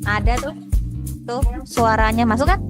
Ada tuh, tuh suaranya masuk kan?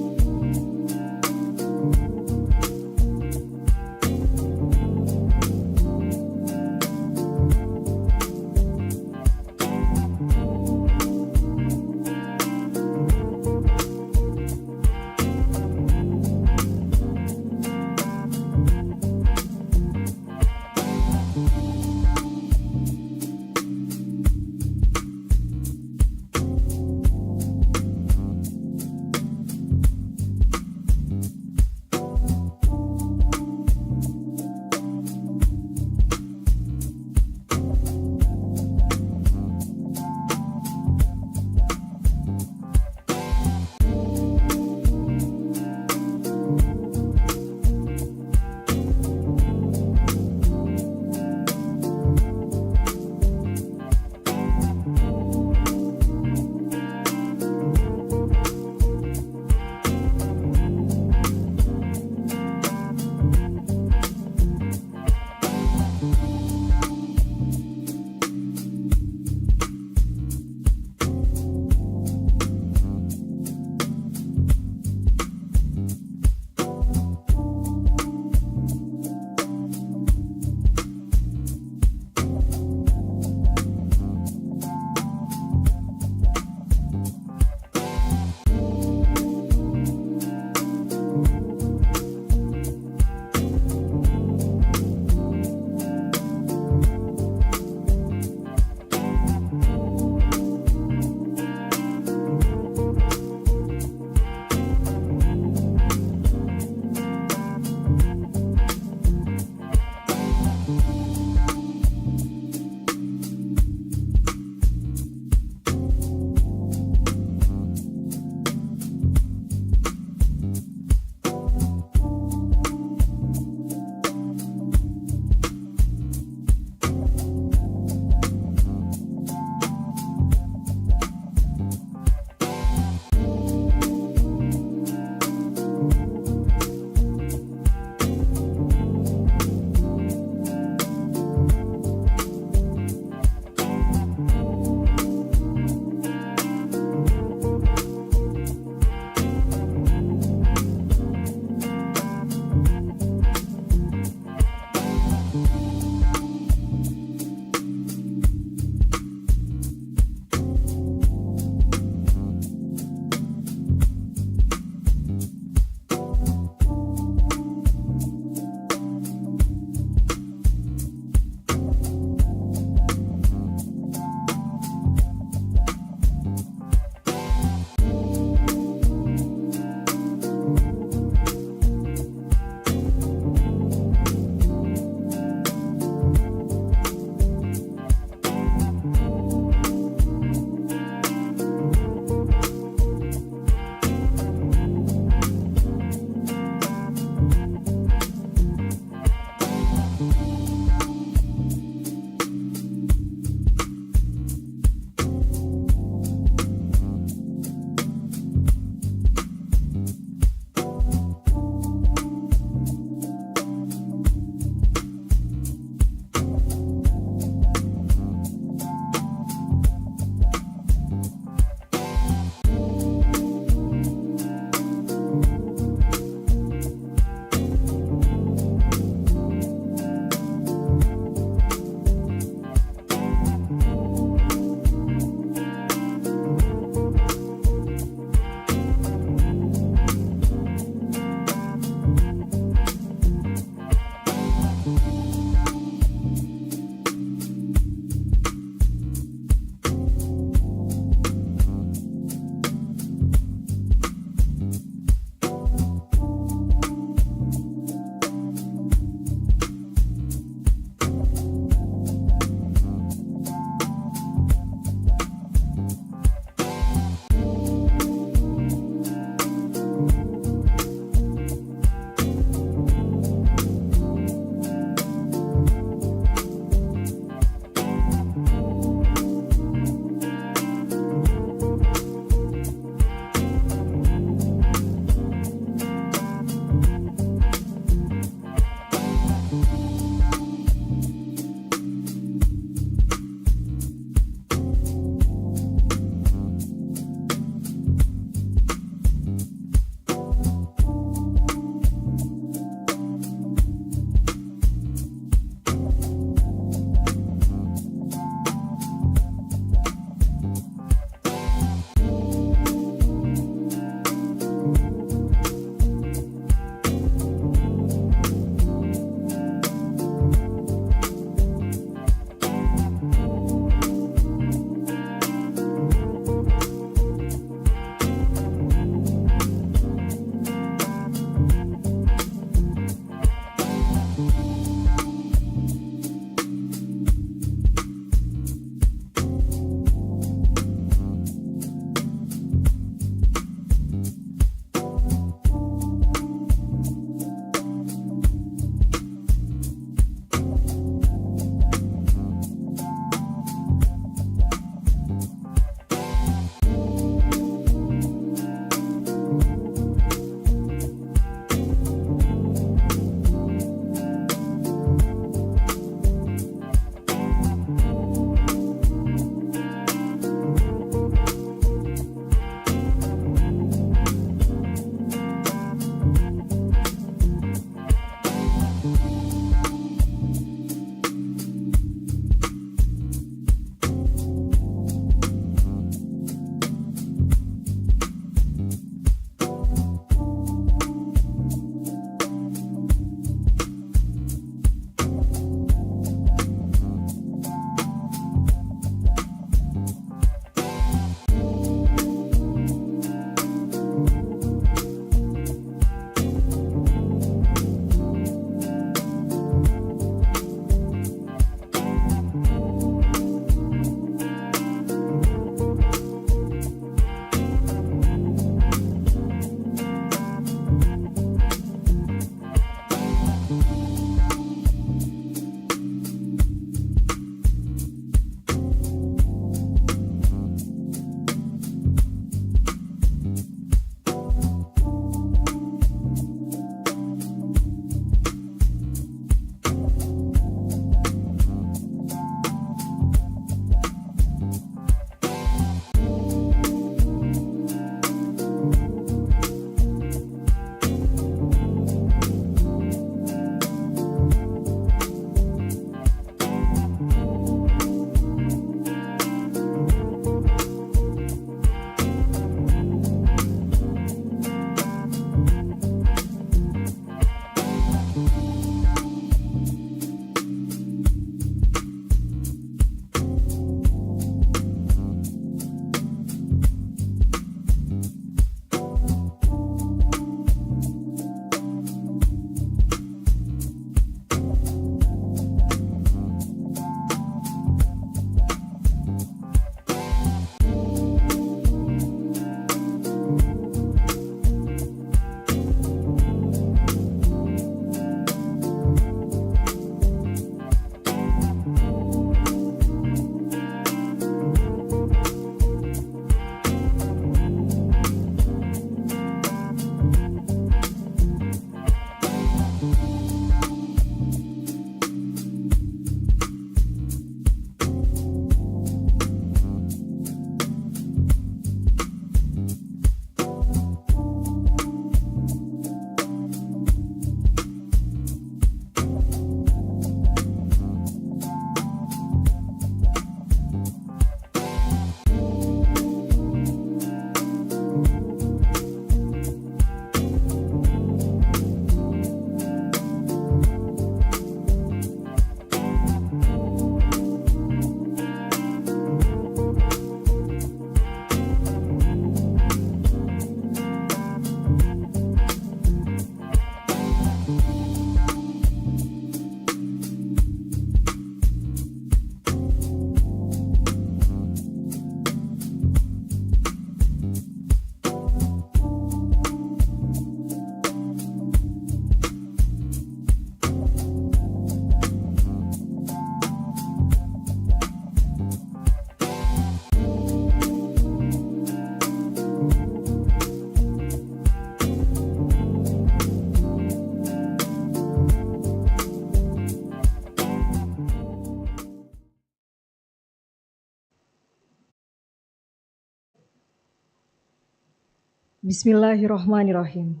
Bismillahirrahmanirrahim.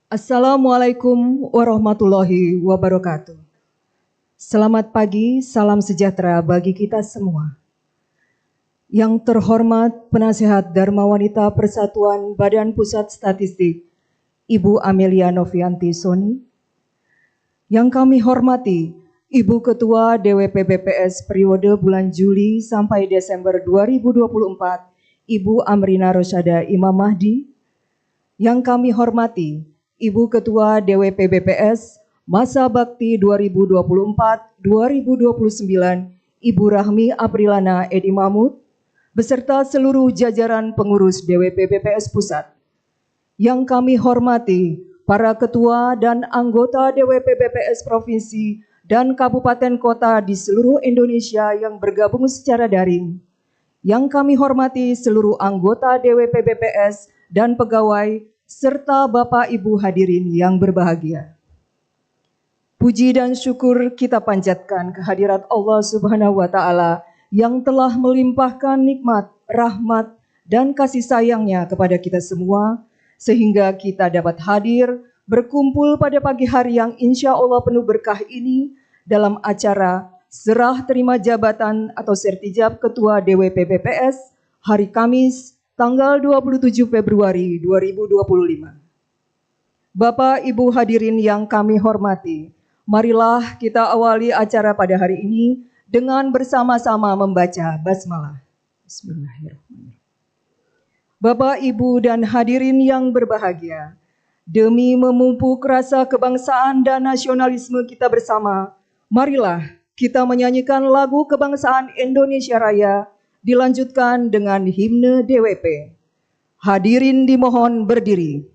Assalamualaikum warahmatullahi wabarakatuh. Selamat pagi, salam sejahtera bagi kita semua. Yang terhormat Penasehat Dharma Wanita Persatuan Badan Pusat Statistik, Ibu Amelia Novianti Soni. Yang kami hormati Ibu Ketua DWP BPS periode bulan Juli sampai Desember 2024, Ibu Amrina Rosyada Imam Mahdi. Yang kami hormati Ibu Ketua DWP BPS Masa Bakti 2024-2029, Ibu Rahmi Aprilana Edi Mahmud, beserta seluruh jajaran pengurus DWP BPS Pusat. Yang kami hormati para ketua dan anggota DWP BPS Provinsi dan Kabupaten Kota di seluruh Indonesia yang bergabung secara daring. Yang kami hormati seluruh anggota DWP BPS dan pegawai, serta Bapak Ibu hadirin yang berbahagia. Puji dan syukur kita panjatkan kehadirat Allah Subhanahu wa Ta'ala yang telah melimpahkan nikmat, rahmat, dan kasih sayangnya kepada kita semua, sehingga kita dapat hadir berkumpul pada pagi hari yang insya Allah penuh berkah ini dalam acara serah terima jabatan atau sertijab Ketua DWP BPS hari Kamis tanggal 27 Februari 2025. Bapak Ibu hadirin yang kami hormati, marilah kita awali acara pada hari ini dengan bersama-sama membaca basmalah. Bismillahirrahmanirrahim. Bapak, Ibu, dan hadirin yang berbahagia, demi memupuk rasa kebangsaan dan nasionalisme kita bersama, marilah kita menyanyikan lagu kebangsaan Indonesia Raya, dilanjutkan dengan himne DWP. Hadirin dimohon berdiri.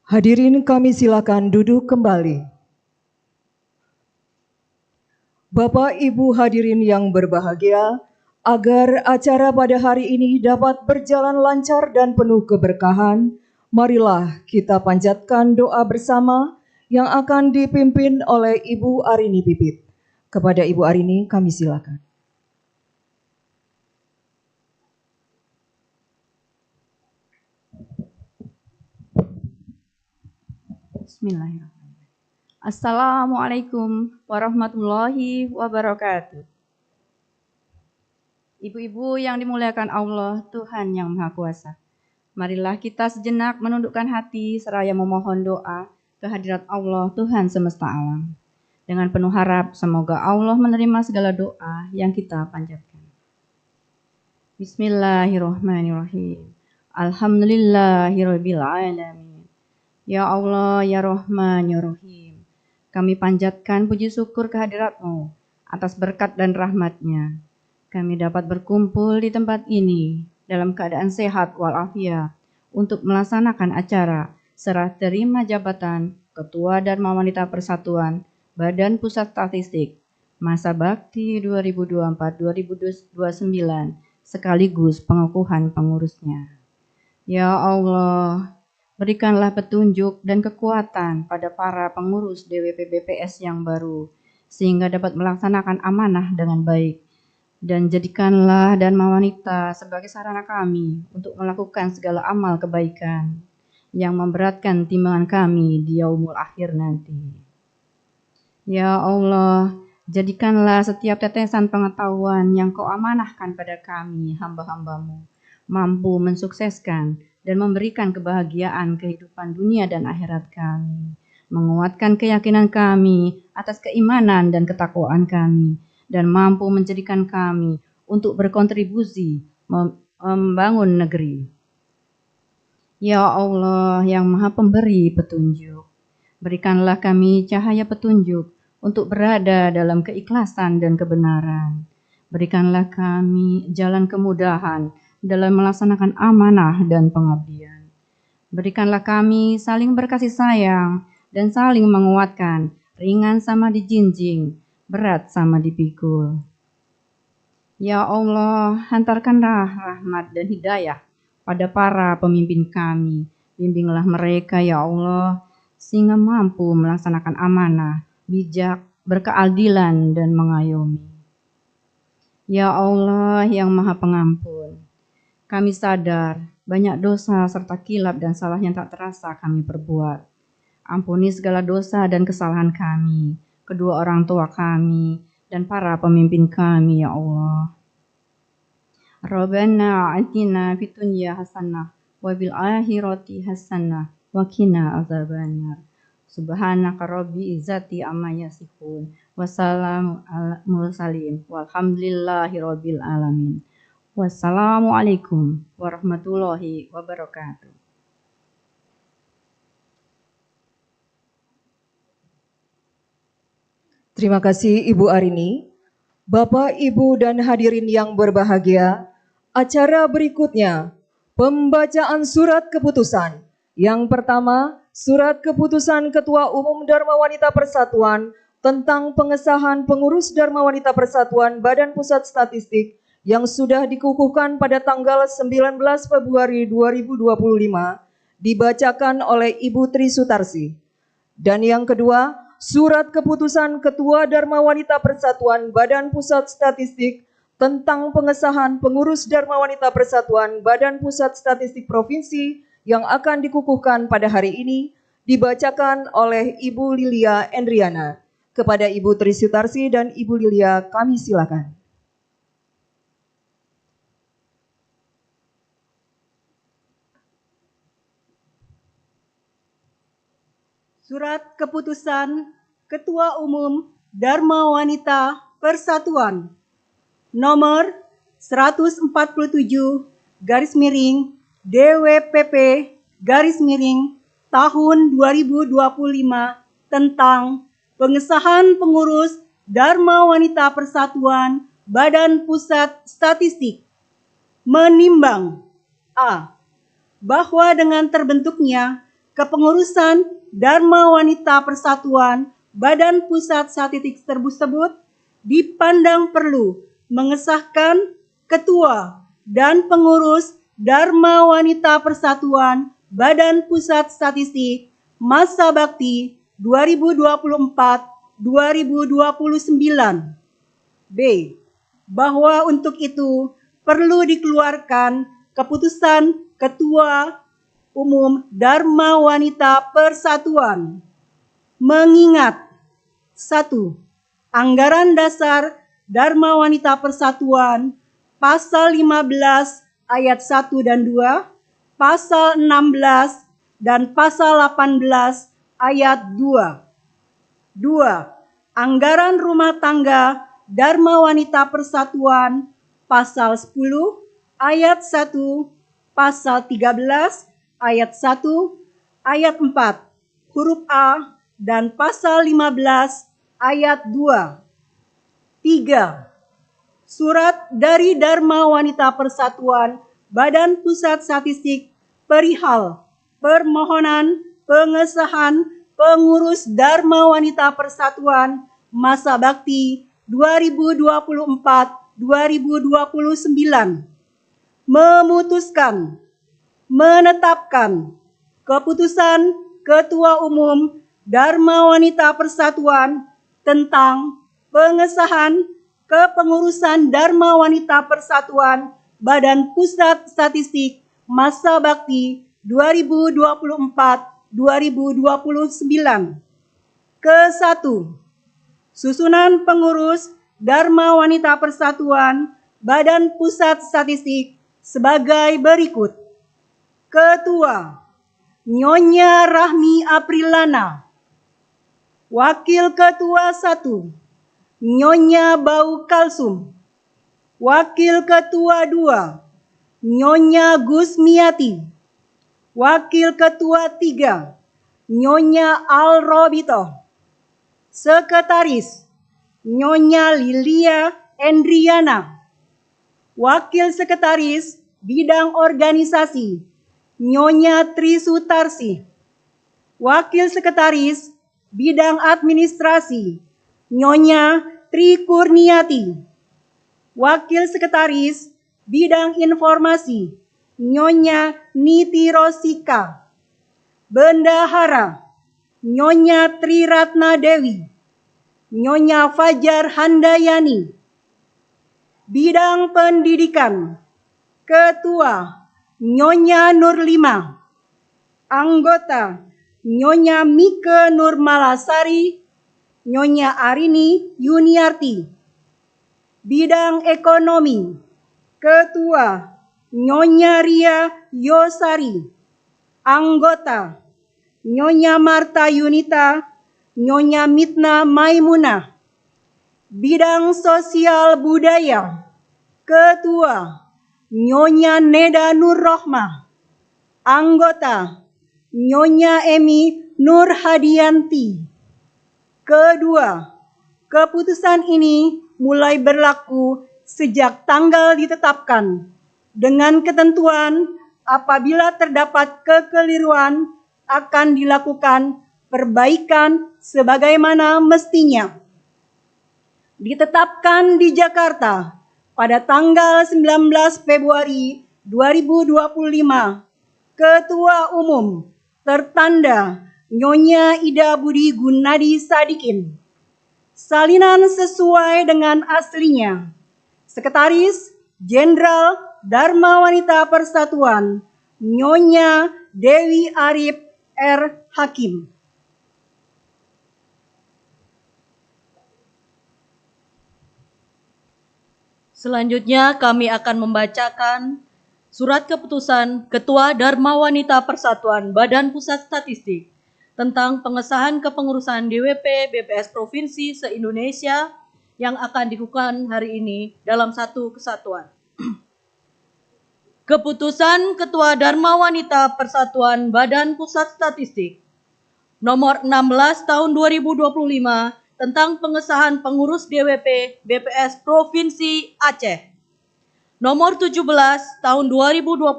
Hadirin kami silakan duduk kembali. Bapak Ibu hadirin yang berbahagia, agar acara pada hari ini dapat berjalan lancar dan penuh keberkahan, marilah kita panjatkan doa bersama yang akan dipimpin oleh Ibu Arini Pipit. Kepada Ibu Arini kami silakan. Bismillahirrahmanirrahim. Assalamualaikum warahmatullahi wabarakatuh. Ibu-ibu yang dimuliakan Allah, Tuhan yang Maha Kuasa. Marilah kita sejenak menundukkan hati seraya memohon doa kehadirat Allah, Tuhan semesta alam. Dengan penuh harap, semoga Allah menerima segala doa yang kita panjatkan. Bismillahirrahmanirrahim. Alhamdulillahirabbil alamin. Ya Allah, ya Rahman, ya Rahim. Kami panjatkan puji syukur kehadirat-Mu atas berkat dan rahmat-Nya. Kami dapat berkumpul di tempat ini dalam keadaan sehat walafiat untuk melaksanakan acara serah terima jabatan Ketua Dharma Wanita Persatuan Badan Pusat Statistik masa bakti 2024-2029 sekaligus pengukuhan pengurusnya. Ya Allah, berikanlah petunjuk dan kekuatan pada para pengurus DWP BPS yang baru, sehingga dapat melaksanakan amanah dengan baik. Dan jadikanlah Dharma Wanita sebagai sarana kami untuk melakukan segala amal kebaikan yang memberatkan timbangan kami di yaumul akhir nanti. Ya Allah, jadikanlah setiap tetesan pengetahuan yang Kau amanahkan pada kami, hamba-hamba-Mu, mampu mensukseskan dan memberikan kebahagiaan kehidupan dunia dan akhirat kami, menguatkan keyakinan kami atas keimanan dan ketakwaan kami, dan mampu menjadikan kami untuk berkontribusi membangun negeri. Ya Allah yang Maha Pemberi petunjuk, berikanlah kami cahaya petunjuk untuk berada dalam keikhlasan dan kebenaran. Berikanlah kami jalan kemudahan dalam melaksanakan amanah dan pengabdian. Berikanlah kami saling berkasih sayang dan saling menguatkan, ringan sama dijinjing, berat sama dipikul. Ya Allah, hantarkanlah rahmat dan hidayah pada para pemimpin kami. Bimbinglah mereka ya Allah, sehingga mampu melaksanakan amanah, bijak, berkeadilan dan mengayomi. Ya Allah yang Maha Pengampun, kami sadar banyak dosa serta kilap dan salah yang tak terasa kami perbuat. Ampuni segala dosa dan kesalahan kami, kedua orang tua kami, dan para pemimpin kami, ya Allah. Rabbana atina fid dunya hasanah wa bil akhirati hasanah wa qina azabannar. Subhanaka rabbi izzati amma yasifun. Wassalamu ala mursalin walhamdulillahi rabbil alamin. Wassalamualaikum warahmatullahi wabarakatuh. Terima kasih Ibu Arini. Bapak, Ibu, dan hadirin yang berbahagia, acara berikutnya, pembacaan surat keputusan. Yang pertama, surat keputusan Ketua Umum Dharma Wanita Persatuan tentang pengesahan pengurus Dharma Wanita Persatuan Badan Pusat Statistik yang sudah dikukuhkan pada tanggal 19 Februari 2025, dibacakan oleh Ibu Tri Sutarsi. Dan yang kedua, surat keputusan Ketua Dharma Wanita Persatuan Badan Pusat Statistik tentang pengesahan pengurus Dharma Wanita Persatuan Badan Pusat Statistik Provinsi yang akan dikukuhkan pada hari ini dibacakan oleh Ibu Lilia Endriana. Kepada Ibu Tri Sutarsi dan Ibu Lilia kami silakan. Surat Keputusan Ketua Umum Dharma Wanita Persatuan nomor 147/DWPP tahun 2025 tentang pengesahan pengurus Dharma Wanita Persatuan Badan Pusat Statistik menimbang A. Bahwa dengan terbentuknya Kepengurusan Dharma Wanita Persatuan Badan Pusat Statistik tersebut dipandang perlu mengesahkan ketua dan pengurus Dharma Wanita Persatuan Badan Pusat Statistik masa bakti 2024-2029. B. Bahwa untuk itu perlu dikeluarkan keputusan Ketua Umum Dharma Wanita Persatuan. Mengingat 1. Anggaran dasar Dharma Wanita Persatuan Pasal 15 ayat 1 dan 2, Pasal 16 dan Pasal 18 ayat 2. 2. Anggaran rumah tangga Dharma Wanita Persatuan Pasal 10 ayat 1, Pasal 13 ayat 1, ayat 4, huruf A, dan Pasal 15 ayat 2. 3. Surat dari Dharma Wanita Persatuan Badan Pusat Statistik perihal permohonan pengesahan pengurus Dharma Wanita Persatuan masa bakti 2024-2029 memutuskan menetapkan keputusan Ketua Umum Dharma Wanita Persatuan tentang pengesahan kepengurusan Dharma Wanita Persatuan Badan Pusat Statistik masa bakti 2024-2029. Ke-1. Susunan pengurus Dharma Wanita Persatuan Badan Pusat Statistik sebagai berikut. Ketua, Nyonya Rahmi Aprilana. Wakil Ketua 1, Nyonya Bau Kalsum. Wakil Ketua 2, Nyonya Gusmiati. Wakil Ketua 3, Nyonya Alrobito. Sekretaris, Nyonya Lilia Endriana. Wakil Sekretaris Bidang Organisasi, Nyonya Trisutarsi. Wakil Sekretaris Bidang Administrasi, Nyonya Tri Kurniati. Wakil Sekretaris Bidang Informasi, Nyonya Niti Rosika. Bendahara, Nyonya Tri Ratna Dewi. Nyonya Fajar Handayani. Bidang Pendidikan, Ketua, Nyonya Nurlima. Anggota, Nyonya Mike Nurmalasari, Nyonya Arini Yuniarti. Bidang Ekonomi, Ketua, Nyonya Ria Yosari. Anggota, Nyonya Marta Yunita, Nyonya Mitna Maimunah. Bidang Sosial Budaya, Ketua, Nyonya Neda Nurrohmah. Anggota, Nyonya Emi Nurhadianti. Kedua, keputusan ini mulai berlaku sejak tanggal ditetapkan dengan ketentuan apabila terdapat kekeliruan akan dilakukan perbaikan sebagaimana mestinya. Ditetapkan di Jakarta pada tanggal 19 Februari 2025, Ketua Umum tertanda Nyonya Ida Budi Gunadi Sadikin. Salinan sesuai dengan aslinya. Sekretaris Jenderal Dharma Wanita Persatuan, Nyonya Dewi Arif R. Hakim. Selanjutnya kami akan membacakan surat keputusan Ketua Dharma Wanita Persatuan Badan Pusat Statistik tentang pengesahan kepengurusan DWP BPS Provinsi se-Indonesia yang akan dilakukan hari ini dalam satu kesatuan. Keputusan Ketua Dharma Wanita Persatuan Badan Pusat Statistik nomor 16 tahun 2025 tentang pengesahan pengurus DWP BPS Provinsi Aceh. Nomor 17 tahun 2025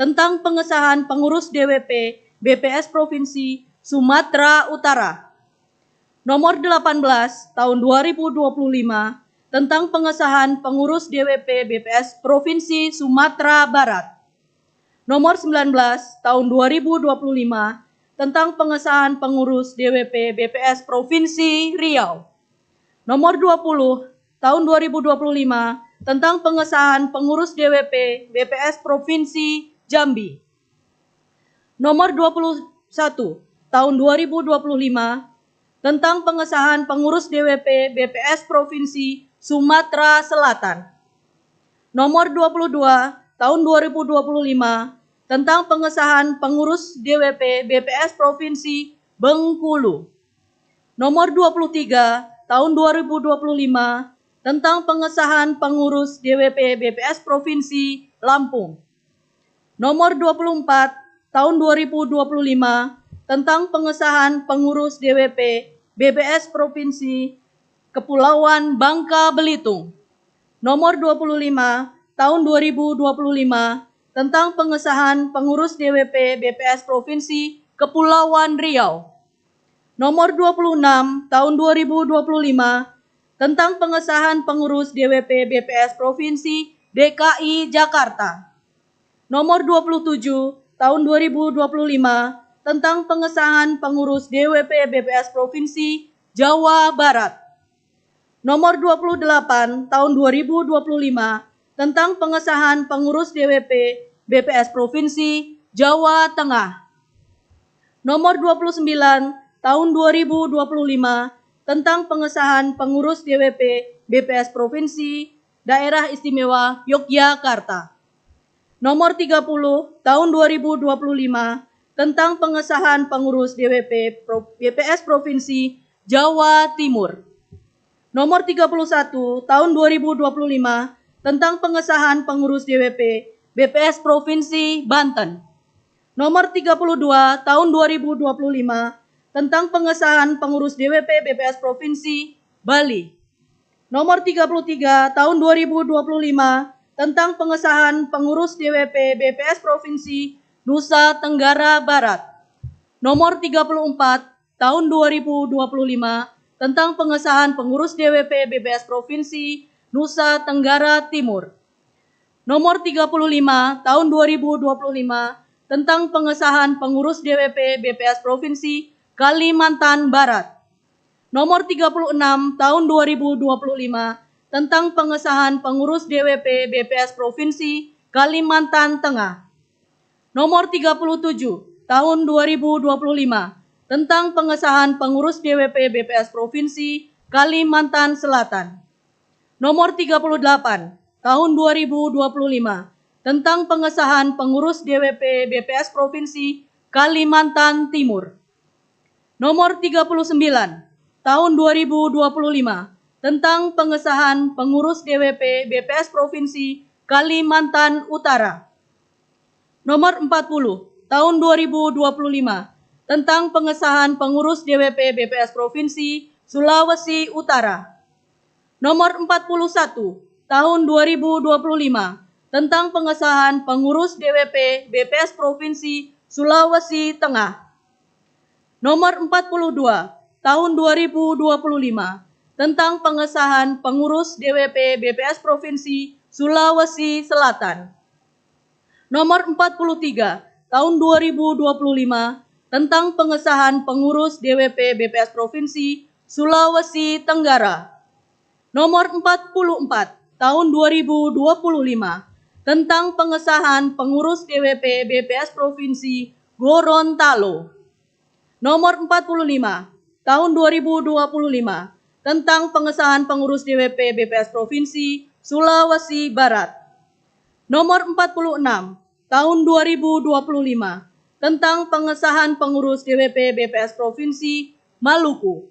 tentang pengesahan pengurus DWP BPS Provinsi Sumatera Utara. Nomor 18 tahun 2025 tentang pengesahan pengurus DWP BPS Provinsi Sumatera Barat. Nomor 19 tahun 2025 tentang pengesahan pengurus DWP BPS Provinsi Riau. Nomor 20 tahun 2025 tentang pengesahan pengurus DWP BPS Provinsi Jambi. Nomor 21 tahun 2025 tentang pengesahan pengurus DWP BPS Provinsi Sumatera Selatan. Nomor 22 tahun 2025 tentang pengesahan pengurus DWP BPS Provinsi Bengkulu. Nomor 23 tahun 2025 tentang pengesahan pengurus DWP BPS Provinsi Lampung. Nomor 24 tahun 2025 tentang pengesahan pengurus DWP BPS Provinsi Kepulauan Bangka Belitung. Nomor 25 tahun 2025 tentang pengesahan pengurus DWP BPS Provinsi Kepulauan Riau. Nomor 26 tahun 2025 tentang pengesahan pengurus DWP BPS Provinsi DKI Jakarta. Nomor 27 tahun 2025 tentang pengesahan pengurus DWP BPS Provinsi Jawa Barat. Nomor 28 tahun 2025 tentang pengesahan pengurus DWP BPS Provinsi Jawa Tengah. Nomor 29 tahun 2025 tentang pengesahan pengurus DWP BPS Provinsi Daerah Istimewa Yogyakarta. Nomor 30 tahun 2025 tentang pengesahan pengurus DWP BPS Provinsi Jawa Timur. Nomor 31 tahun 2025 tentang pengesahan pengurus DWP BPS Provinsi Banten. Nomor 32 tahun 2025 tentang pengesahan pengurus DWP BPS Provinsi Bali. Nomor 33 tahun 2025 tentang pengesahan pengurus DWP BPS Provinsi Nusa Tenggara Barat. Nomor 34 tahun 2025 tentang pengesahan pengurus DWP BPS Provinsi Nusa Tenggara Timur. Nomor 35 tahun 2025 tentang pengesahan pengurus DWP BPS Provinsi Kalimantan Barat. Nomor 36 tahun 2025 tentang pengesahan pengurus DWP BPS Provinsi Kalimantan Tengah. Nomor 37 tahun 2025 tentang pengesahan pengurus DWP BPS Provinsi Kalimantan Selatan. Nomor 38 tahun 2025 tentang pengesahan pengurus DWP BPS Provinsi Kalimantan Timur. Nomor 39 tahun 2025 tentang pengesahan pengurus DWP BPS Provinsi Kalimantan Utara. Nomor 40 tahun 2025 tentang pengesahan pengurus DWP BPS Provinsi Sulawesi Utara. Nomor 41 tahun 2025 tentang pengesahan pengurus DWP BPS Provinsi Sulawesi Tengah. Nomor 42 tahun 2025 tentang pengesahan pengurus DWP BPS Provinsi Sulawesi Selatan. Nomor 43 tahun 2025 tentang pengesahan pengurus DWP BPS Provinsi Sulawesi Tenggara. Nomor 44 tahun 2025 tentang pengesahan pengurus DWP BPS Provinsi Gorontalo. Nomor 45 tahun 2025 tentang pengesahan pengurus DWP BPS Provinsi Sulawesi Barat. Nomor 46 tahun 2025 tentang pengesahan pengurus DWP BPS Provinsi Maluku.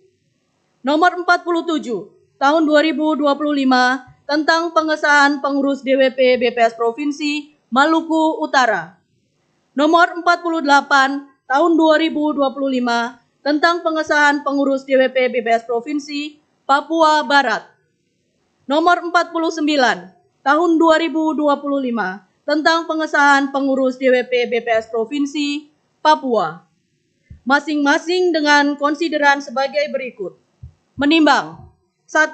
Nomor 47 tahun 2025 tentang pengesahan pengurus DWP BPS Provinsi Maluku Utara. Nomor 48 tahun 2025 tentang pengesahan pengurus DWP BPS Provinsi Papua Barat. Nomor 49 tahun 2025 tentang pengesahan pengurus DWP BPS Provinsi Papua, masing-masing dengan konsideran sebagai berikut. Menimbang, 1.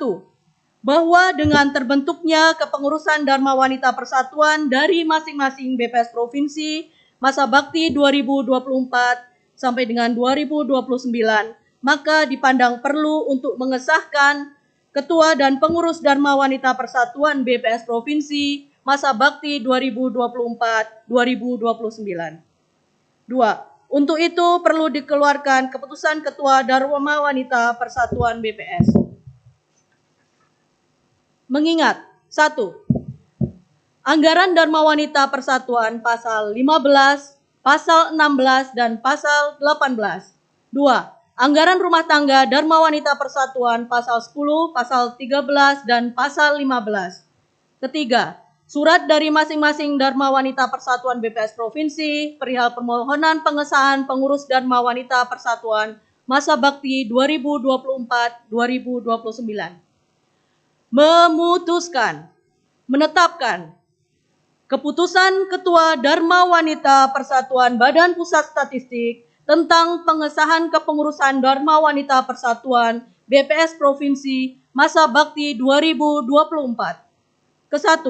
Bahwa dengan terbentuknya kepengurusan Dharma Wanita Persatuan dari masing-masing BPS Provinsi masa bakti 2024 sampai dengan 2029, maka dipandang perlu untuk mengesahkan Ketua dan Pengurus Dharma Wanita Persatuan BPS Provinsi masa bakti 2024-2029. 2. Untuk itu perlu dikeluarkan keputusan Ketua Dharma Wanita Persatuan BPS. Mengingat 1. Anggaran Dharma Wanita Persatuan pasal 15, pasal 16, dan pasal 18. 2. Anggaran rumah tangga Dharma Wanita Persatuan pasal 10, pasal 13, dan pasal 15. Ketiga, surat dari masing-masing Dharma Wanita Persatuan BPS Provinsi perihal permohonan pengesahan pengurus Dharma Wanita Persatuan masa bakti 2024-2029. Memutuskan, menetapkan keputusan Ketua Dharma Wanita Persatuan Badan Pusat Statistik tentang pengesahan kepengurusan Dharma Wanita Persatuan BPS Provinsi masa bakti 2024. Ke-1.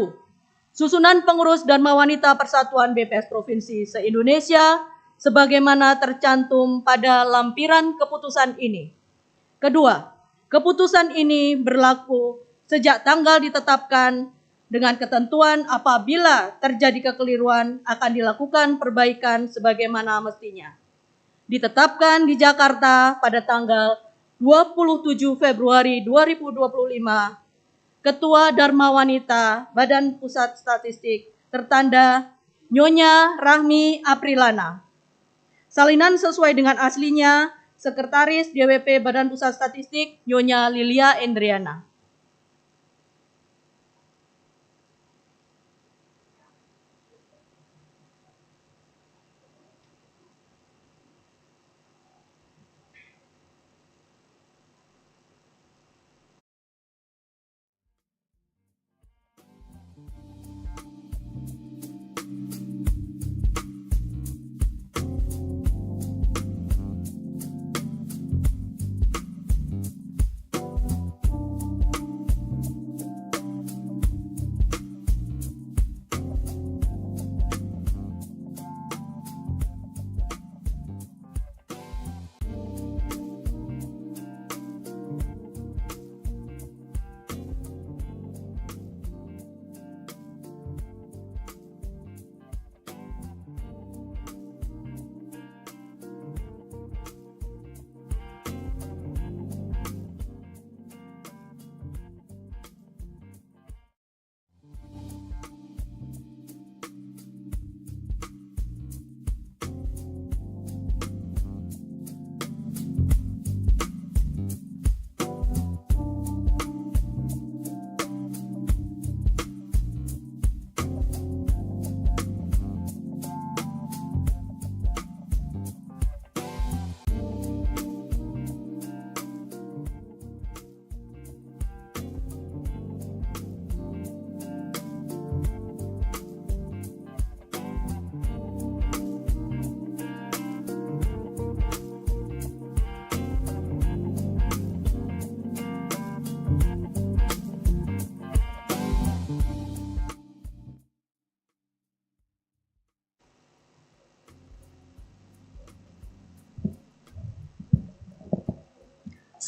Susunan pengurus Dharma Wanita Persatuan BPS Provinsi se-Indonesia sebagaimana tercantum pada lampiran keputusan ini. Kedua, keputusan ini berlaku sejak tanggal ditetapkan dengan ketentuan apabila terjadi kekeliruan akan dilakukan perbaikan sebagaimana mestinya. Ditetapkan di Jakarta pada tanggal 27 Februari 2025, Ketua Dharma Wanita Badan Pusat Statistik tertanda Nyonya Rahmi Aprilana. Salinan sesuai dengan aslinya, Sekretaris DWP Badan Pusat Statistik Nyonya Lilia Endriana.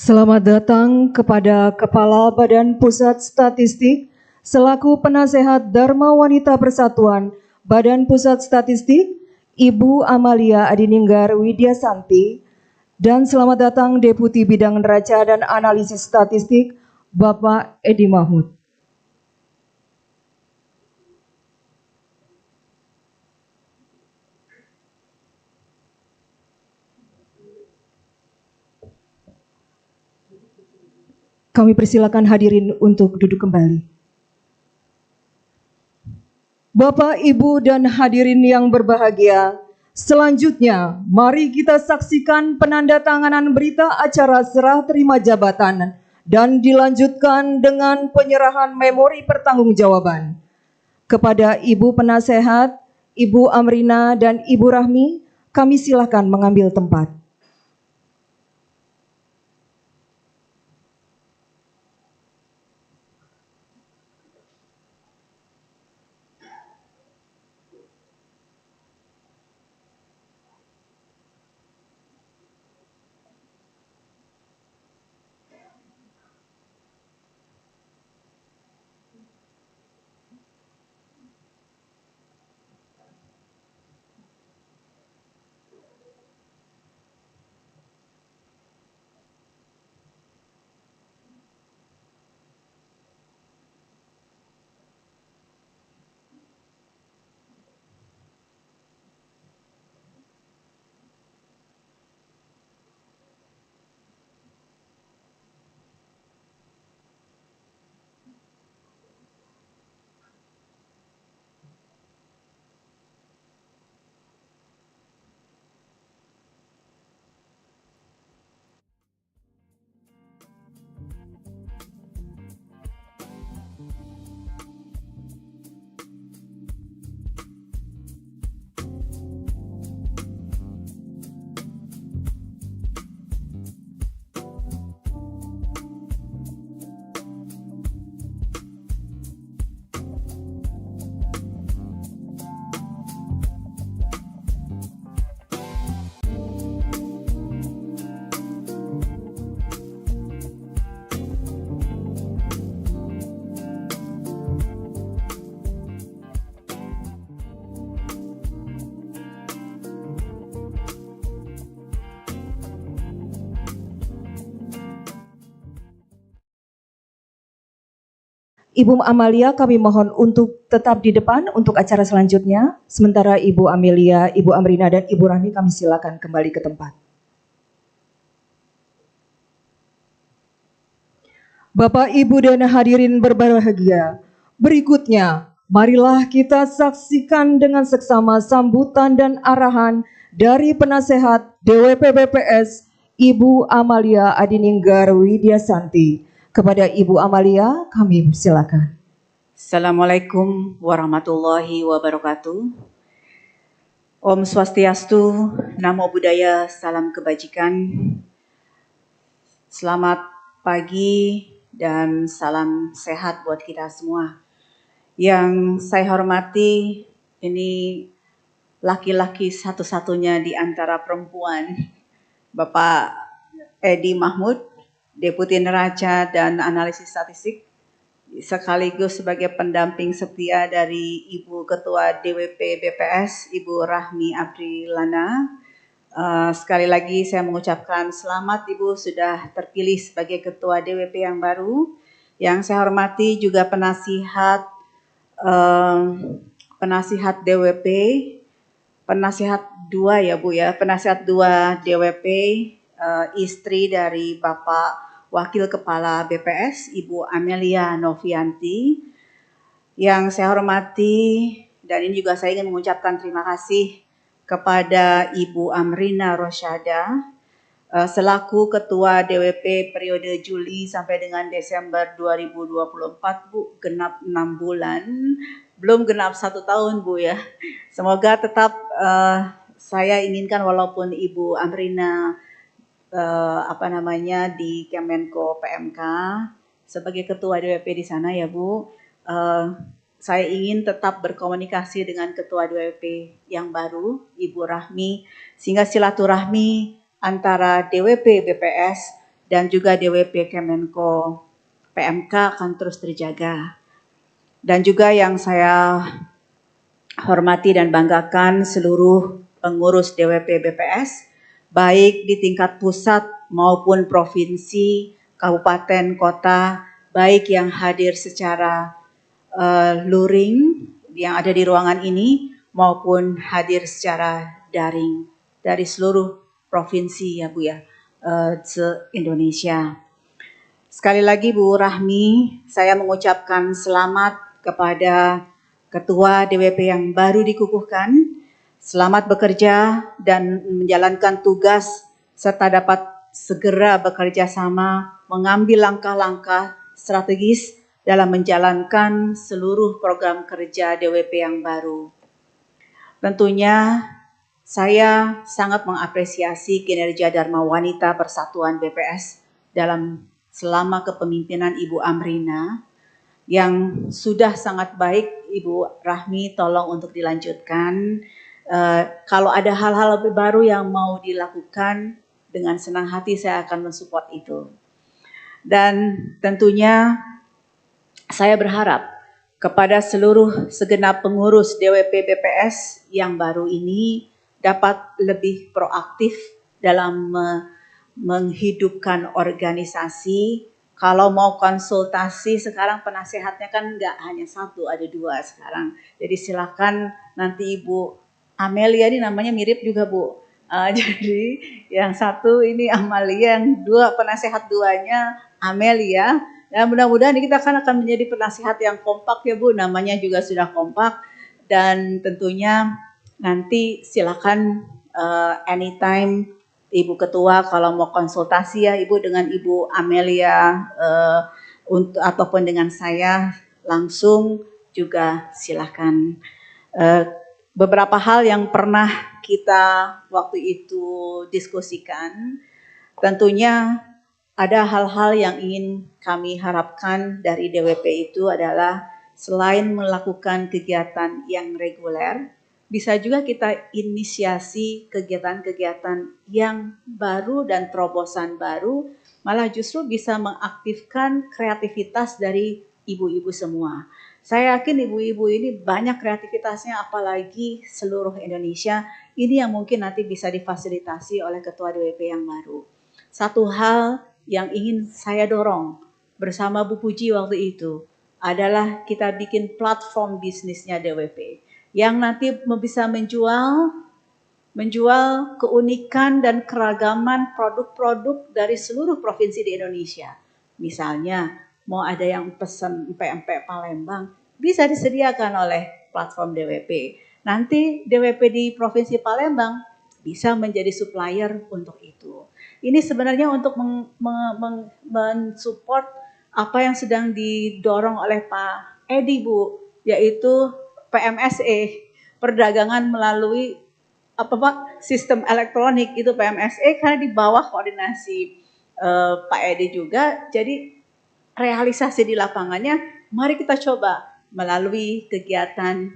Selamat datang kepada Kepala Badan Pusat Statistik selaku penasehat Dharma Wanita Persatuan Badan Pusat Statistik, Ibu Amalia Adininggar Widyasanti, dan selamat datang Deputi Bidang Neraca dan Analisis Statistik, Bapak Edi Mahmud. Kami persilakan hadirin untuk duduk kembali. Bapak, Ibu, dan hadirin yang berbahagia, selanjutnya mari kita saksikan penandatanganan berita acara serah terima jabatan dan dilanjutkan dengan penyerahan memori pertanggungjawaban. Kepada Ibu Penasehat, Ibu Amrina dan Ibu Rahmi, kami silakan mengambil tempat. Ibu Amalia kami mohon untuk tetap di depan untuk acara selanjutnya. Sementara Ibu Amelia, Ibu Amrina, dan Ibu Rahmi kami silakan kembali ke tempat. Bapak, Ibu, dan hadirin berbahagia, berikutnya marilah kita saksikan dengan seksama sambutan dan arahan dari penasehat DWP BPS Ibu Amalia Adininggar Widyasanti. Kepada Ibu Amalia, kami persilakan. Assalamualaikum warahmatullahi wabarakatuh. Om Swastiastu, Namo Buddhaya, salam kebajikan. Selamat pagi dan salam sehat buat kita semua. Yang saya hormati, ini laki-laki satu-satunya di antara perempuan, Bapak Edi Mahmud, Deputi Neraca dan Analisis Statistik, sekaligus sebagai pendamping setia dari Ibu Ketua DWP BPS, Ibu Rahmi Aprilana. Sekali lagi saya mengucapkan selamat Ibu sudah terpilih sebagai Ketua DWP yang baru. Yang saya hormati juga penasihat DWP, penasihat 2 ya Bu ya, penasihat 2 DWP, istri dari Bapak Wakil Kepala BPS, Ibu Amelia Novianti. Yang saya hormati, dan ini juga saya ingin mengucapkan terima kasih kepada Ibu Amrina Rosyada, selaku Ketua DWP periode Juli sampai dengan Desember 2024, Bu, genap 6 bulan, belum genap 1 tahun Bu ya. Semoga tetap saya inginkan walaupun Ibu Amrina di Kemenko PMK sebagai ketua DWP di sana ya Bu, saya ingin tetap berkomunikasi dengan ketua DWP yang baru Ibu Rahmi, sehingga silaturahmi antara DWP BPS dan juga DWP Kemenko PMK akan terus terjaga. Dan juga yang saya hormati dan banggakan seluruh pengurus DWP BPS, baik di tingkat pusat maupun provinsi, kabupaten, kota, baik yang hadir secara luring yang ada di ruangan ini maupun hadir secara daring dari seluruh provinsi ya Bu ya, se-Indonesia. Sekali lagi Bu Rahmi, saya mengucapkan selamat kepada Ketua DWP yang baru dikukuhkan. Selamat bekerja dan menjalankan tugas serta dapat segera bekerja sama mengambil langkah-langkah strategis dalam menjalankan seluruh program kerja DWP yang baru. Tentunya saya sangat mengapresiasi kinerja Dharma Wanita Persatuan BPS selama kepemimpinan Ibu Amrina yang sudah sangat baik. Ibu Rahmi, tolong untuk dilanjutkan. Kalau ada hal-hal lebih baru yang mau dilakukan, dengan senang hati saya akan mensupport itu. Dan tentunya saya berharap kepada seluruh segenap pengurus DWP BPS yang baru ini dapat lebih proaktif dalam menghidupkan organisasi. Kalau mau konsultasi sekarang penasehatnya kan nggak hanya satu, ada dua sekarang. Jadi silakan nanti Ibu Amelia, ini namanya mirip juga Bu. Jadi yang satu ini Amalia, yang dua penasehat duanya Amelia. Dan mudah-mudahan kita akan menjadi penasehat yang kompak ya Bu, namanya juga sudah kompak. Dan tentunya nanti silakan anytime Ibu Ketua kalau mau konsultasi ya Ibu dengan Ibu Amelia ataupun dengan saya langsung juga silakan. Beberapa hal yang pernah kita waktu itu diskusikan, tentunya ada hal-hal yang ingin kami harapkan dari DWP itu adalah selain melakukan kegiatan yang reguler, bisa juga kita inisiasi kegiatan-kegiatan yang baru dan terobosan baru, malah justru bisa mengaktifkan kreativitas dari ibu-ibu semua. Saya yakin ibu-ibu ini banyak kreativitasnya, apalagi seluruh Indonesia. Ini yang mungkin nanti bisa difasilitasi oleh Ketua DWP yang baru. Satu hal yang ingin saya dorong bersama Bu Puji waktu itu adalah kita bikin platform bisnisnya DWP yang nanti bisa menjual keunikan dan keragaman produk-produk dari seluruh provinsi di Indonesia. Misalnya mau ada yang pesan empek-empek Palembang, bisa disediakan oleh platform DWP. Nanti DWP di Provinsi Palembang bisa menjadi supplier untuk itu. Ini sebenarnya untuk mensupport apa yang sedang didorong oleh Pak Edi Bu, yaitu PMSE, perdagangan melalui sistem elektronik itu PMSE, karena di bawah koordinasi Pak Edi juga. Jadi realisasi di lapangannya mari kita coba melalui kegiatan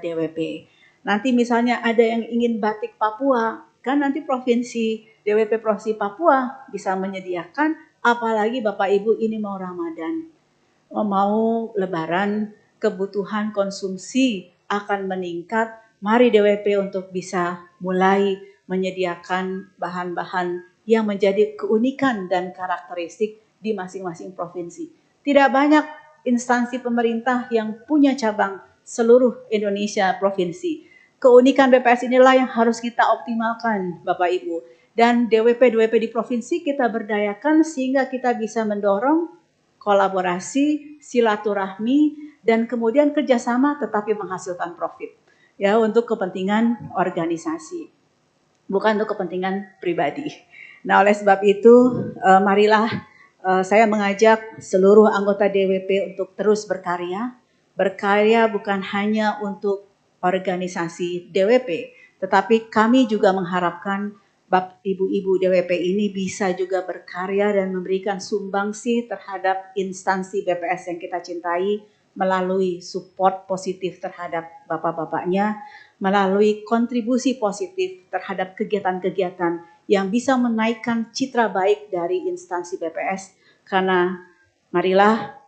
DWP. Nanti misalnya ada yang ingin batik Papua, kan nanti DWP Provinsi Papua bisa menyediakan, apalagi Bapak Ibu ini mau Ramadan, mau Lebaran, kebutuhan konsumsi akan meningkat, mari DWP untuk bisa mulai menyediakan bahan-bahan yang menjadi keunikan dan karakteristik di masing-masing provinsi. Tidak banyak instansi pemerintah yang punya cabang seluruh Indonesia provinsi. Keunikan BPS inilah yang harus kita optimalkan Bapak Ibu. Dan DWP di provinsi kita berdayakan sehingga kita bisa mendorong kolaborasi, silaturahmi, dan kemudian kerjasama tetapi menghasilkan profit. Ya, untuk kepentingan organisasi, bukan untuk kepentingan pribadi. Nah, oleh sebab itu, marilah saya mengajak seluruh anggota DWP untuk terus berkarya. Berkarya bukan hanya untuk organisasi DWP, tetapi kami juga mengharapkan ibu-ibu DWP ini bisa juga berkarya dan memberikan sumbangsi terhadap instansi BPS yang kita cintai melalui support positif terhadap bapak-bapaknya, melalui kontribusi positif terhadap kegiatan-kegiatan yang bisa menaikkan citra baik dari instansi BPS. Karena marilah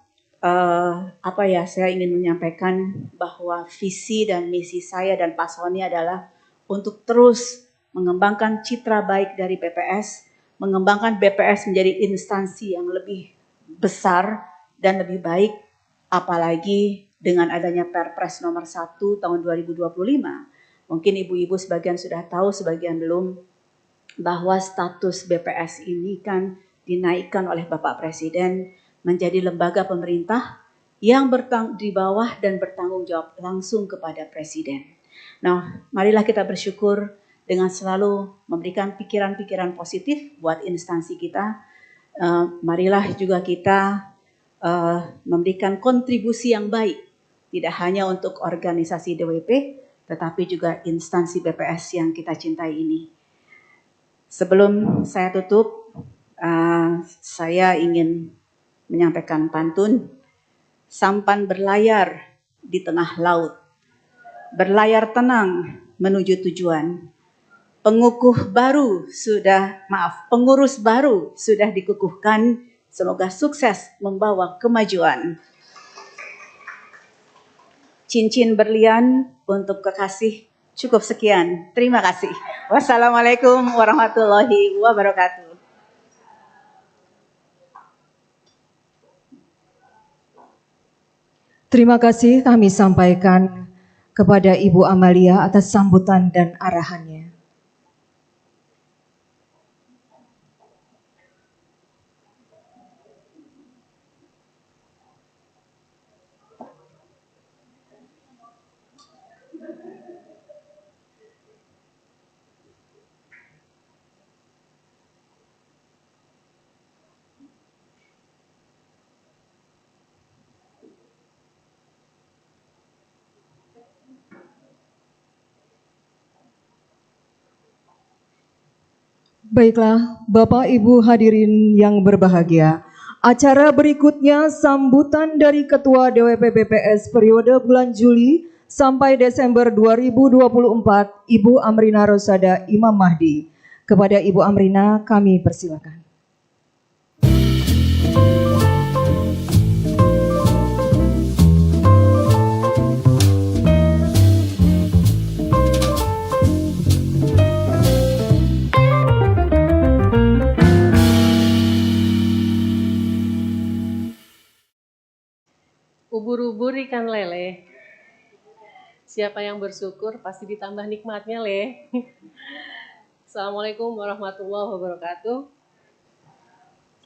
saya ingin menyampaikan bahwa visi dan misi saya dan Pak Sony adalah untuk terus mengembangkan citra baik dari BPS, mengembangkan BPS menjadi instansi yang lebih besar dan lebih baik, apalagi dengan adanya Perpres nomor 1 tahun 2025. Mungkin ibu-ibu sebagian sudah tahu, sebagian belum, bahwa status BPS ini kan dinaikkan oleh Bapak Presiden menjadi lembaga pemerintah yang di bawah dan bertanggung jawab langsung kepada Presiden. Nah, marilah kita bersyukur dengan selalu memberikan pikiran-pikiran positif buat instansi kita. Marilah juga kita memberikan kontribusi yang baik, tidak hanya untuk organisasi DWP, tetapi juga instansi BPS yang kita cintai ini. Sebelum saya tutup, saya ingin menyampaikan pantun. Sampan berlayar di tengah laut, berlayar tenang menuju tujuan. Pengurus baru sudah dikukuhkan, semoga sukses membawa kemajuan. Cincin berlian untuk kekasih, cukup sekian. Terima kasih. Wassalamualaikum warahmatullahi wabarakatuh. Terima kasih kami sampaikan kepada Ibu Amalia atas sambutan dan arahannya. Baiklah, Bapak Ibu hadirin yang berbahagia, acara berikutnya sambutan dari Ketua DWP BPS periode bulan Juli sampai Desember 2024, Ibu Amrina Rosada Imam Mahdi. Kepada Ibu Amrina kami persilakan. Ubur-ubur ikan lele. Siapa yang bersyukur pasti ditambah nikmatnya, Le. Assalamualaikum warahmatullahi wabarakatuh.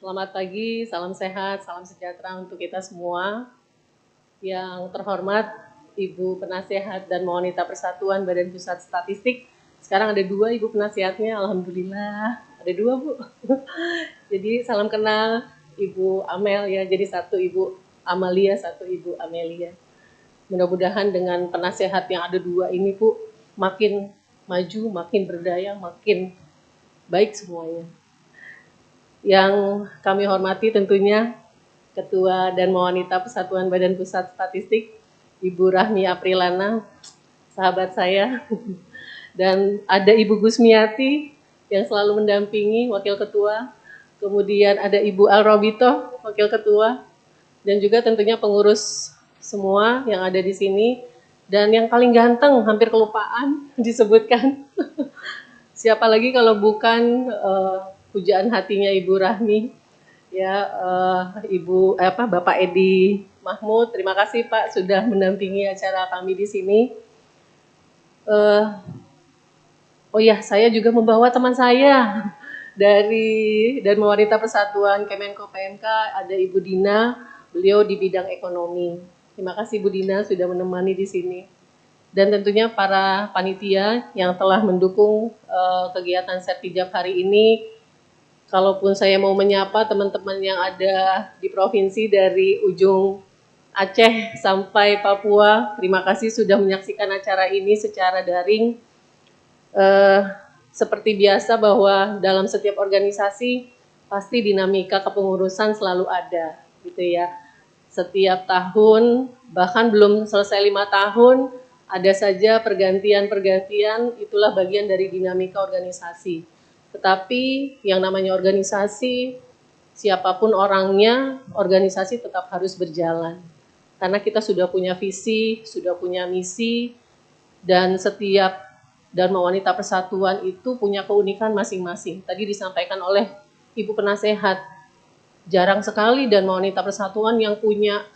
Selamat pagi, salam sehat, salam sejahtera untuk kita semua. Yang terhormat Ibu Penasehat dan Wanita Persatuan Badan Pusat Statistik. Sekarang ada 2 Ibu Penasihatnya, alhamdulillah. Ada 2, Bu. Jadi salam kenal Ibu Amel ya, jadi 1 Ibu Amalia, 1 Ibu Amelia. Mudah-mudahan dengan penasehat yang ada 2 ini, Bu, makin maju, makin berdaya, makin baik semuanya. Yang kami hormati tentunya Ketua dan Wanita Persatuan Badan Pusat Statistik, Ibu Rahmi Aprilana, sahabat saya. Dan ada Ibu Gusmiati yang selalu mendampingi, Wakil Ketua. Kemudian ada Ibu Alrobito, Wakil Ketua. Dan juga tentunya pengurus semua yang ada di sini. Dan yang paling ganteng, hampir kelupaan disebutkan. Siapa lagi kalau bukan pujaan hatinya Ibu Rahmi, ya Bapak Edi Mahmud. Terima kasih Pak sudah mendampingi acara kami di sini. Oh ya, saya juga membawa teman saya dari Wanita Persatuan Kemenko PMK, ada Ibu Dina. Beliau di bidang ekonomi. Terima kasih Bu Dina sudah menemani di sini. Dan tentunya para panitia yang telah mendukung kegiatan Sertijab hari ini. Kalaupun saya mau menyapa teman-teman yang ada di provinsi dari ujung Aceh sampai Papua, terima kasih sudah menyaksikan acara ini secara daring. Seperti biasa bahwa dalam setiap organisasi pasti dinamika kepengurusan selalu ada, gitu ya. Setiap tahun, bahkan belum selesai 5 tahun, ada saja pergantian-pergantian, itulah bagian dari dinamika organisasi. Tetapi yang namanya organisasi, siapapun orangnya, organisasi tetap harus berjalan. Karena kita sudah punya visi, sudah punya misi, dan setiap Dharma Wanita Persatuan itu punya keunikan masing-masing. Tadi disampaikan oleh Ibu Penasehat, jarang sekali dan Wanita Persatuan yang punya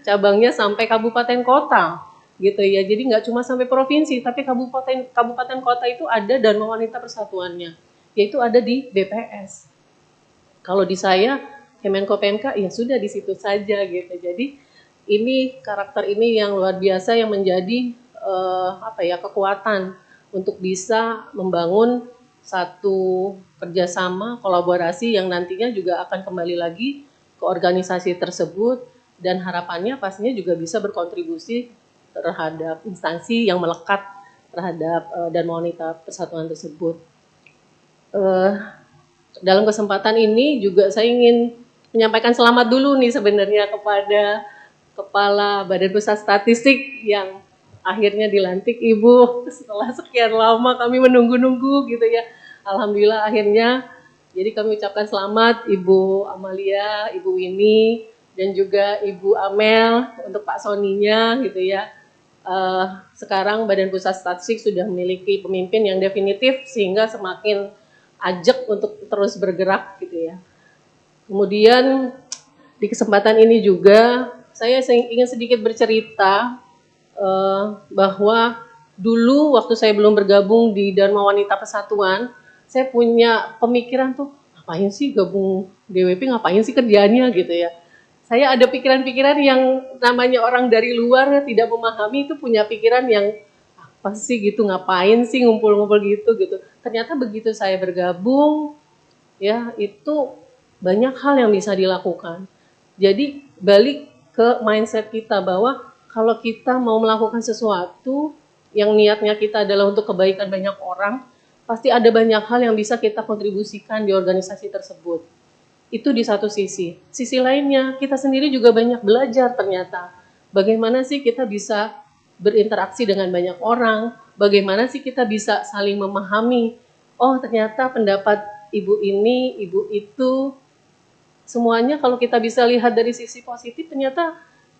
cabangnya sampai kabupaten kota, gitu ya. Jadi nggak cuma sampai provinsi, tapi kabupaten kota itu ada dan Wanita Persatuannya, yaitu ada di BPS. Kalau di saya Kemenko PMK ya sudah di situ saja gitu. Jadi ini karakter ini yang luar biasa yang menjadi kekuatan untuk bisa membangun satu kerjasama, kolaborasi yang nantinya juga akan kembali lagi ke organisasi tersebut dan harapannya pastinya juga bisa berkontribusi terhadap instansi yang melekat terhadap Dharma Wanita Persatuan tersebut. Dalam kesempatan ini juga saya ingin menyampaikan selamat dulu nih sebenarnya kepada Kepala Badan Pusat Statistik yang akhirnya dilantik Ibu setelah sekian lama kami menunggu-nunggu gitu ya. Alhamdulillah akhirnya. Jadi kami ucapkan selamat Ibu Amalia, Ibu Winnie, dan juga Ibu Amel untuk Pak Soninya gitu ya. Sekarang Badan Pusat Statistik sudah memiliki pemimpin yang definitif sehingga semakin ajak untuk terus bergerak gitu ya. Kemudian di kesempatan ini juga saya ingin sedikit bercerita bahwa dulu waktu saya belum bergabung di Dharma Wanita Persatuan, saya punya pemikiran tuh, ngapain sih gabung DWP, ngapain sih kerjaannya gitu ya. Saya ada pikiran-pikiran yang namanya orang dari luar tidak memahami itu punya pikiran yang apa sih gitu, ngapain sih ngumpul-ngumpul gitu. Ternyata begitu saya bergabung, ya itu banyak hal yang bisa dilakukan. Jadi balik ke mindset kita bahwa kalau kita mau melakukan sesuatu yang niatnya kita adalah untuk kebaikan banyak orang, pasti ada banyak hal yang bisa kita kontribusikan di organisasi tersebut. Itu di satu sisi. Sisi lainnya, kita sendiri juga banyak belajar ternyata. Bagaimana sih kita bisa berinteraksi dengan banyak orang, bagaimana sih kita bisa saling memahami, oh ternyata pendapat ibu ini, ibu itu, semuanya kalau kita bisa lihat dari sisi positif, ternyata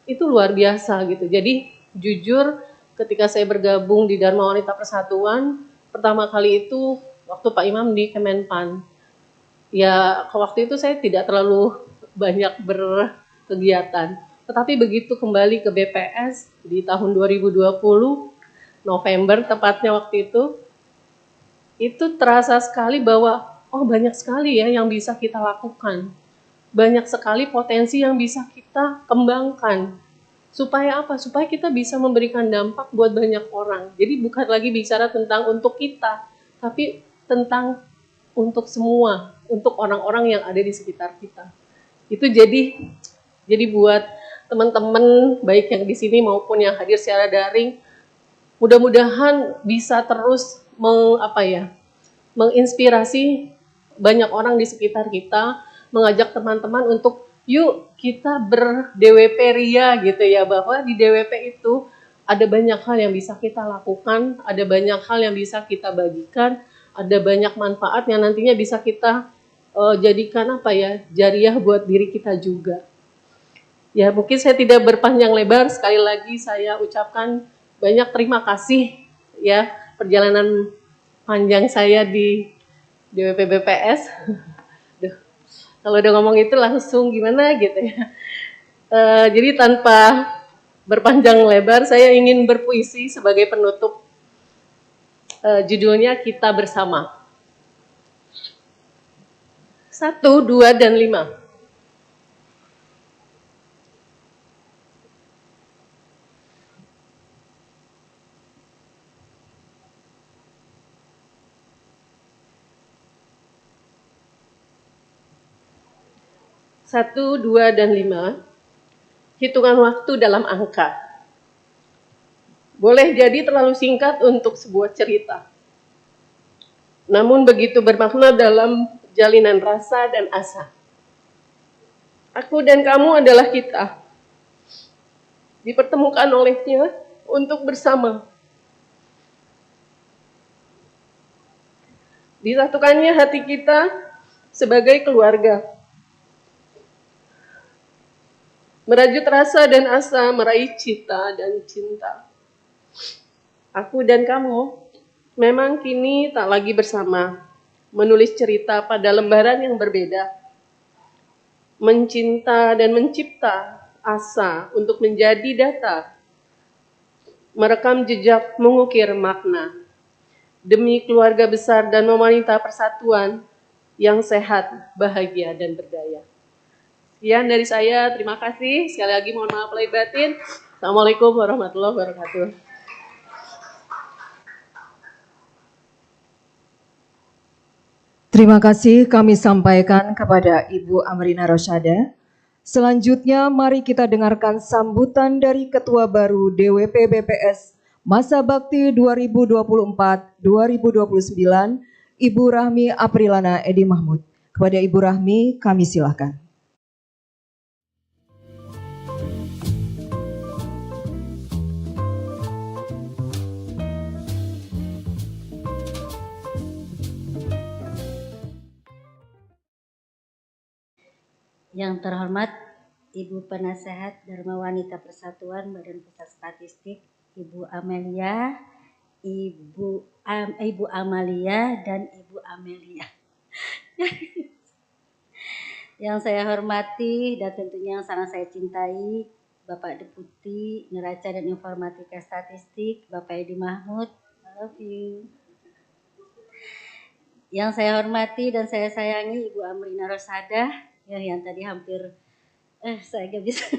itu luar biasa gitu. Jadi jujur ketika saya bergabung di Dharma Wanita Persatuan, pertama kali itu waktu Pak Imam di Kemenpan. Ya, waktu itu saya tidak terlalu banyak berkegiatan. Tetapi begitu kembali ke BPS di tahun 2020, November tepatnya waktu itu terasa sekali bahwa oh banyak sekali ya yang bisa kita lakukan. Banyak sekali potensi yang bisa kita kembangkan. Supaya apa? Supaya kita bisa memberikan dampak buat banyak orang. Jadi bukan lagi bicara tentang untuk kita, tapi tentang untuk semua, untuk orang-orang yang ada di sekitar kita. Itu jadi buat teman-teman baik yang di sini maupun yang hadir secara daring, mudah-mudahan bisa terus menginspirasi banyak orang di sekitar kita, mengajak teman-teman untuk yuk kita ber-DWP Ria gitu ya, bahwa di DWP itu ada banyak hal yang bisa kita lakukan, ada banyak hal yang bisa kita bagikan, ada banyak manfaat yang nantinya bisa kita jadikan jariah buat diri kita juga. Ya mungkin saya tidak berpanjang lebar, sekali lagi saya ucapkan banyak terima kasih ya perjalanan panjang saya di DWP BPS. Kalau udah ngomong itu langsung gimana gitu ya. Jadi tanpa berpanjang lebar, saya ingin berpuisi sebagai penutup. Judulnya Kita Bersama. 1, 2, dan 5. Satu, 2, dan 5. Hitungan waktu dalam angka. Boleh jadi terlalu singkat untuk sebuah cerita. Namun begitu bermakna dalam jalinan rasa dan asa. Aku dan kamu adalah kita. Dipertemukan olehnya untuk bersama. Disatukannya hati kita sebagai keluarga. Merajut rasa dan asa, meraih cita dan cinta. Aku dan kamu memang kini tak lagi bersama, menulis cerita pada lembaran yang berbeda. Mencinta dan mencipta asa untuk menjadi data. Merekam jejak, mengukir makna. Demi keluarga besar dan Wanita Persatuan yang sehat, bahagia, dan berdaya. Sekian dari saya, terima kasih. Sekali lagi mohon maaf lahir batin. Assalamualaikum warahmatullahi wabarakatuh. Terima kasih kami sampaikan kepada Ibu Amrina Rosyada Selanjutnya mari kita dengarkan sambutan dari Ketua baru DWP BPS Masa Bakti 2024-2029, Ibu Rahmi Aprilana Edi Mahmud. Kepada Ibu Rahmi kami silakan. Yang terhormat Ibu Penasehat Dharma Wanita Persatuan Badan Pusat Statistik, Ibu Amelia, Ibu Amalia dan Ibu Amelia. Yang saya hormati dan tentunya yang sangat saya cintai, Bapak Deputi Neraca dan Informatika Statistik, Bapak Edi Mahmud, I love you. Yang saya hormati dan saya sayangi Ibu Amrina Rosada, yang tadi hampir saya gak bisa.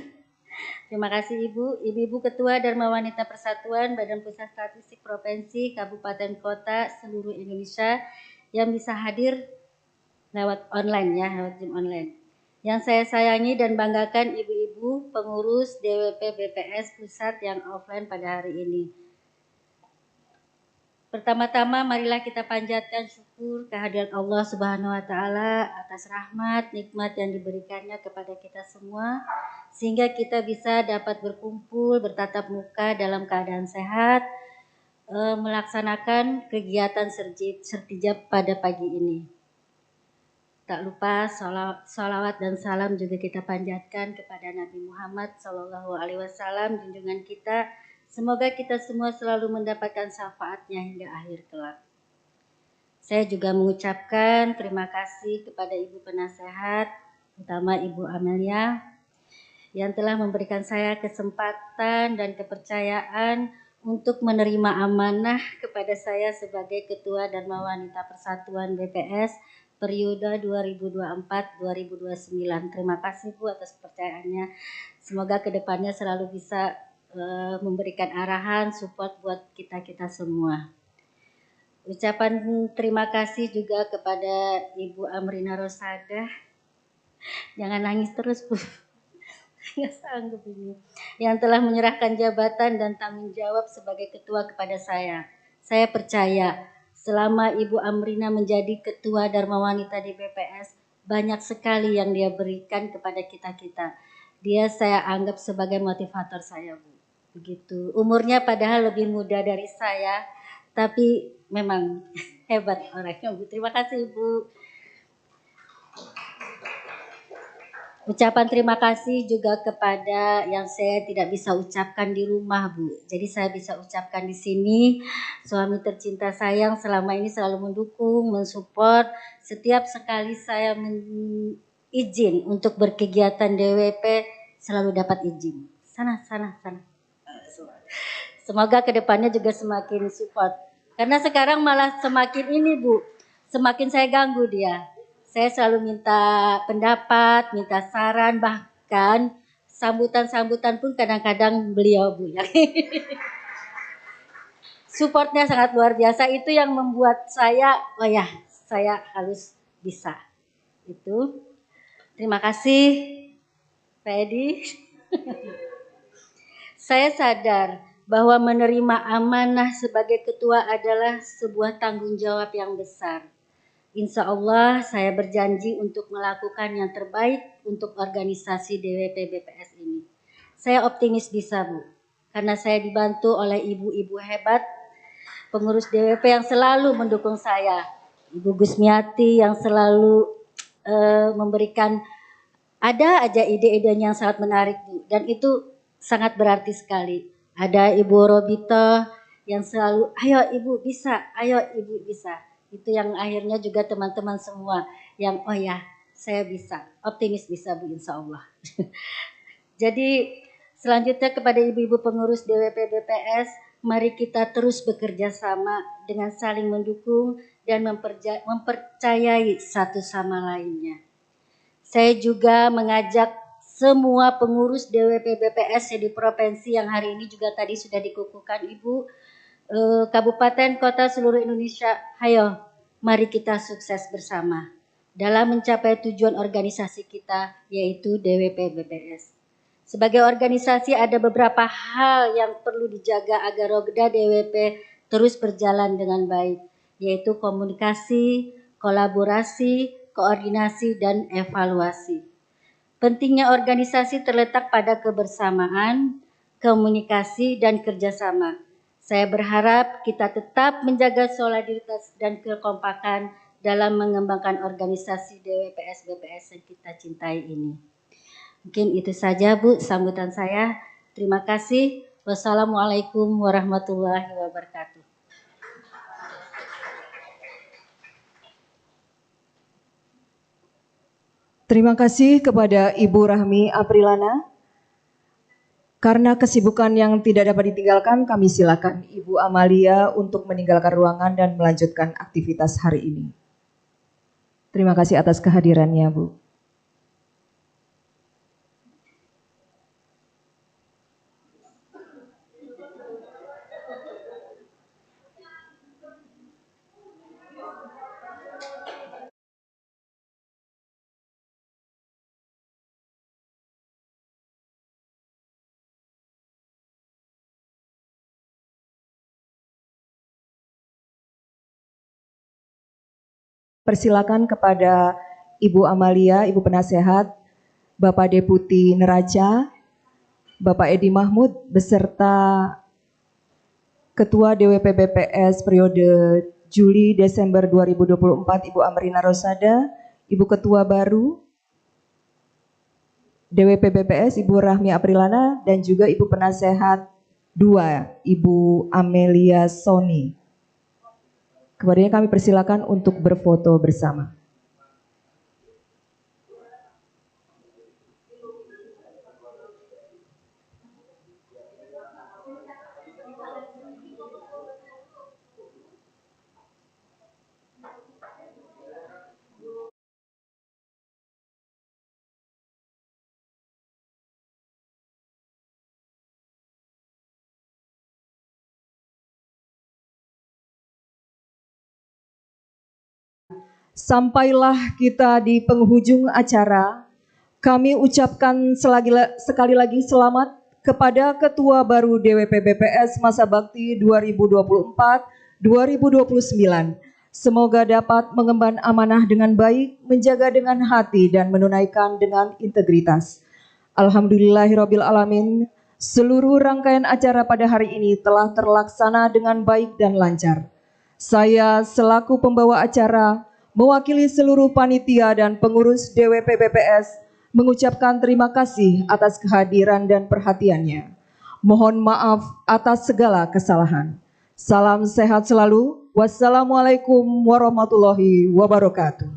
Terima kasih Ibu Ketua Dharma Wanita Persatuan Badan Pusat Statistik Provinsi, Kabupaten, Kota seluruh Indonesia yang bisa hadir lewat online ya, lewat Zoom online. Yang saya sayangi dan banggakan ibu-ibu pengurus DWP BPS Pusat yang offline pada hari ini. Pertama-tama marilah kita panjatkan syukur kehadirat Allah Subhanahu wa taala atas rahmat nikmat yang diberikannya kepada kita semua sehingga kita bisa dapat berkumpul bertatap muka dalam keadaan sehat melaksanakan kegiatan sertijab pada pagi ini. Tak lupa salawat dan salam juga kita panjatkan kepada Nabi Muhammad SAW, junjungan kita. Semoga kita semua selalu mendapatkan syafaatnya hingga akhir kelak. Saya juga mengucapkan terima kasih kepada Ibu Penasehat, terutama Ibu Amelia, yang telah memberikan saya kesempatan dan kepercayaan untuk menerima amanah kepada saya sebagai Ketua Dharma Wanita Persatuan BPS periode 2024-2029. Terima kasih Bu atas kepercayaannya. Semoga kedepannya selalu bisa memberikan arahan, support buat kita-kita semua. Ucapan terima kasih juga kepada Ibu Amrina Rosada. Jangan nangis terus Bu. Nggak sanggup ini. Yang telah menyerahkan jabatan dan tanggung jawab sebagai ketua kepada saya. Saya percaya selama Ibu Amrina menjadi ketua Dharma Wanita di BPS, banyak sekali yang dia berikan kepada kita-kita. Dia saya anggap sebagai motivator saya Bu. Begitu. Umurnya padahal lebih muda dari saya, tapi memang hebat orangnya Bu. Terima kasih Bu. Ucapan terima kasih juga kepada yang saya tidak bisa ucapkan di rumah Bu. Jadi saya bisa ucapkan di sini. Suami tercinta saya yang selama ini selalu mendukung, mensupport. Setiap sekali saya izin untuk berkegiatan DWP selalu dapat izin. Sana. Semoga kedepannya juga semakin support. Karena sekarang malah semakin ini Bu, semakin saya ganggu dia. Saya selalu minta pendapat, minta saran, bahkan sambutan-sambutan pun kadang-kadang beliau Bu. Supportnya sangat luar biasa, itu yang membuat saya, saya harus bisa. Itu. Terima kasih Pak Edi. Saya sadar bahwa menerima amanah sebagai ketua adalah sebuah tanggung jawab yang besar. Insya Allah saya berjanji untuk melakukan yang terbaik untuk organisasi DWP BPS ini. Saya optimis bisa Bu, karena saya dibantu oleh ibu-ibu hebat, pengurus DWP yang selalu mendukung saya. Ibu Gusmiati yang selalu memberikan, ada aja ide-idenya yang sangat menarik Bu, dan itu sangat berarti sekali. Ada Ibu Robito yang selalu, ayo Ibu bisa. Itu yang akhirnya juga teman-teman semua yang, oh ya saya bisa, optimis bisa Bu insya Allah. Jadi selanjutnya kepada ibu-ibu pengurus DWP BPS, mari kita terus bekerja sama dengan saling mendukung dan mempercayai satu sama lainnya. Saya juga mengajak semua pengurus DWP BPS di provinsi yang hari ini juga tadi sudah dikukuhkan Ibu, kabupaten, kota seluruh Indonesia, ayo mari kita sukses bersama. dalam mencapai tujuan organisasi kita, yaitu DWP BPS. Sebagai organisasi ada beberapa hal yang perlu dijaga agar roda DWP terus berjalan dengan baik, yaitu komunikasi, kolaborasi, koordinasi, dan evaluasi. Pentingnya organisasi terletak pada kebersamaan, komunikasi, dan kerjasama. Saya berharap kita tetap menjaga solidaritas dan kekompakan dalam mengembangkan organisasi DWPS BPS yang kita cintai ini. Mungkin itu saja Bu sambutan saya. Terima kasih. Wassalamualaikum warahmatullahi wabarakatuh. Terima kasih kepada Ibu Rahmi Aprilana. Karena kesibukan yang tidak dapat ditinggalkan, kami silakan Ibu Amalia untuk meninggalkan ruangan dan melanjutkan aktivitas hari ini. Terima kasih atas kehadirannya, Bu. Persilakan kepada Ibu Amalia, Ibu Penasehat, Bapak Deputi Neraca, Bapak Edi Mahmud, beserta Ketua DWP BPS periode Juli-Desember 2024, Ibu Amrina Rosada, Ibu Ketua baru DWP BPS, Ibu Rahmi Aprilana, dan juga Ibu Penasehat 2, Ibu Amelia Soni. Kepadanya kami persilakan untuk berfoto bersama. Sampailah kita di penghujung acara. Kami ucapkan sekali lagi selamat kepada Ketua baru DWP BPS masa bakti 2024-2029. Semoga dapat mengemban amanah dengan baik, menjaga dengan hati, dan menunaikan dengan integritas. Alhamdulillahirabbil alamin. Seluruh rangkaian acara pada hari ini telah terlaksana dengan baik dan lancar. Saya selaku pembawa acara mewakili seluruh panitia dan pengurus DWP BPS mengucapkan terima kasih atas kehadiran dan perhatiannya. Mohon maaf atas segala kesalahan. Salam sehat selalu. Wassalamualaikum warahmatullahi wabarakatuh.